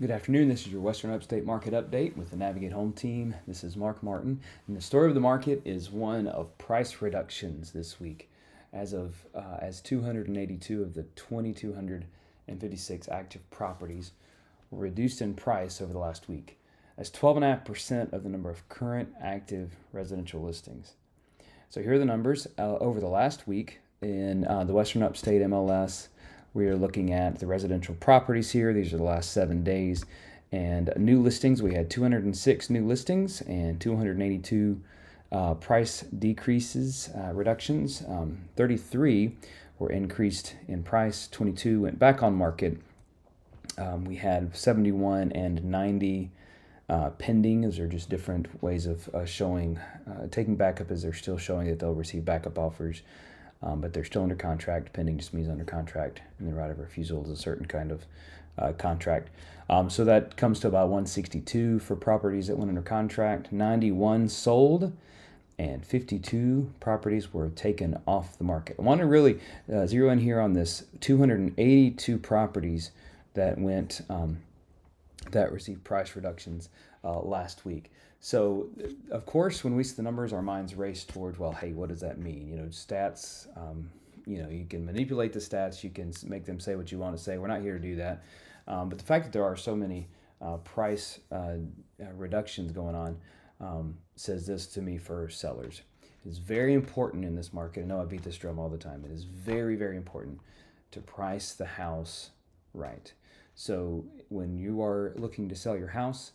Good afternoon. This is your Western Upstate Market Update with the Navigate Home team. This is Mark Martin, and the story of the market is one of price reductions this week. As 282 of the 2,256 active properties were reduced in price over the last week. That's 12.5% of the number of current active residential listings. So here are the numbers over the last week in the Western Upstate MLS. We are looking at the residential properties here. These are the last 7 days. And new listings, we had 206 new listings and 282 price decreases, reductions. 33 were increased in price, 22 went back on market. We had 71 and 90 pending. Those are just different ways of showing, taking backup as they're still showing that they'll receive backup offers. But they're still under contract. Pending just means under contract, and the right of refusal is a certain kind of contract. So that comes to about 162 for properties that went under contract. 91 sold, and 52 properties were taken off the market. I want to really zero in here on this 282 properties that went that received price reductions last week. So, of course, when we see the numbers, our minds race towards, well, hey, what does that mean? Stats, you can manipulate the stats. You can make them say what you want to say. We're not here to do that. But the fact that there are so many price reductions going on says this to me for sellers. It's very important in this market. I know I beat this drum all the time. It is very, very important to price the house right. So when you are looking to sell your house,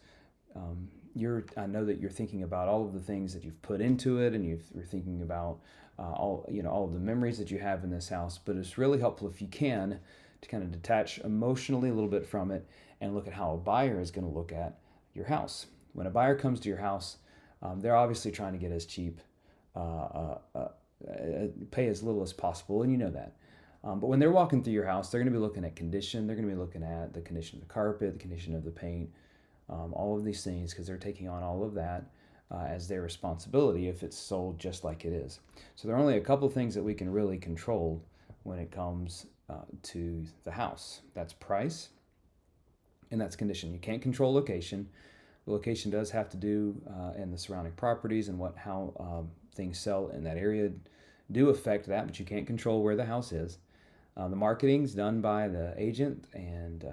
I know that you're thinking about all of the things that you've put into it, and you're thinking about all of the memories that you have in this house. But it's really helpful if you can to kind of detach emotionally a little bit from it and look at how a buyer is going to look at your house. When a buyer comes to your house, they're obviously trying to get as cheap, pay as little as possible, and you know that. But when they're walking through your house, they're going to be looking at condition. They're going to be looking at the condition of the carpet, the condition of the paint, all of these things, because they're taking on all of that as their responsibility if it's sold just like it is. So there are only a couple of things that we can really control when it comes to the house. That's price, and that's condition. You can't control location. The location does have to do and the surrounding properties and how things sell in that area do affect that, but you can't control where the house is. The marketing's done by the agent, and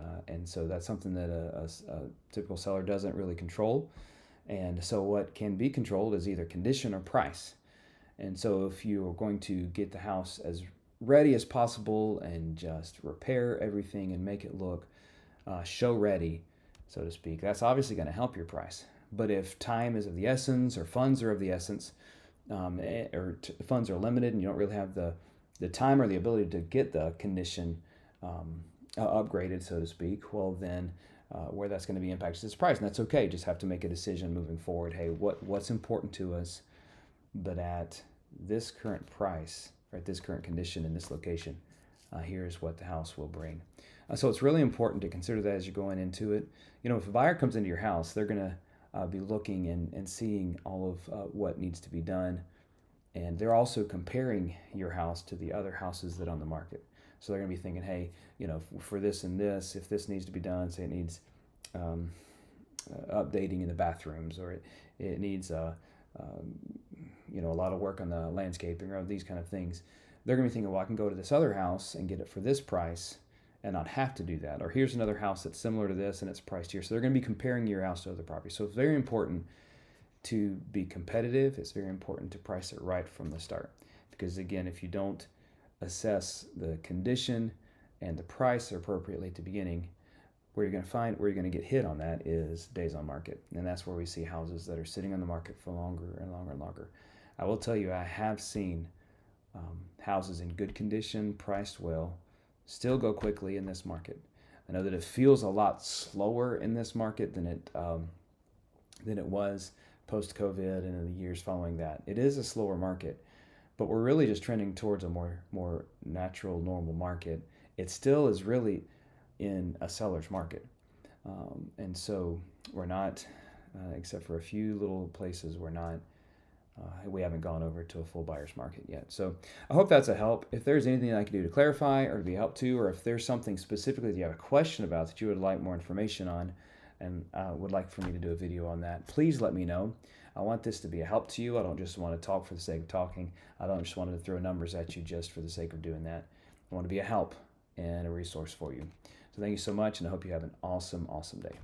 so that's something that a typical seller doesn't really control. And so what can be controlled is either condition or price. And so if you are going to get the house as ready as possible and just repair everything and make it look show ready, so to speak, that's obviously going to help your price. But if time is of the essence or funds are of the essence, funds are limited and you don't really have the time or the ability to get the condition upgraded, so to speak, well then where that's going to be impacted is price, and that's okay. Just have to make a decision moving forward. Hey, what's important to us, but at this current price or at this current condition in this location, here's what the house will bring. So it's really important to consider that as you're going into it. If a buyer comes into your house, they're going to be looking and seeing all of what needs to be done. And they're also comparing your house to the other houses that are on the market. So they're going to be thinking, hey, for this and this, if this needs to be done, say it needs updating in the bathrooms, or it needs a lot of work on the landscaping or these kind of things, they're going to be thinking, well, I can go to this other house and get it for this price and not have to do that. Or here's another house that's similar to this and it's priced here. So they're going to be comparing your house to other properties. So it's very important to be competitive. It's very important to price it right from the start, because again, if you don't assess the condition and the price appropriately at the beginning, where you're going to get hit on that is days on market, and that's where we see houses that are sitting on the market for longer and longer and longer. I will tell you, I have seen houses in good condition, priced well, still go quickly in this market. I know that it feels a lot slower in this market than it was post-COVID and in the years following that. It is a slower market, but we're really just trending towards a more natural, normal market. It still is really in a seller's market. And so we're not, except for a few little places, we're not We haven't gone over to a full buyer's market yet. So I hope that's a help. If there's anything I can do to clarify or to be help to, or if there's something specifically that you have a question about that you would like more information on and would like for me to do a video on that, please let me know. I want this to be a help to you. I don't just want to talk for the sake of talking. I don't just want to throw numbers at you just for the sake of doing that. I want to be a help and a resource for you. So thank you so much, and I hope you have an awesome, awesome day.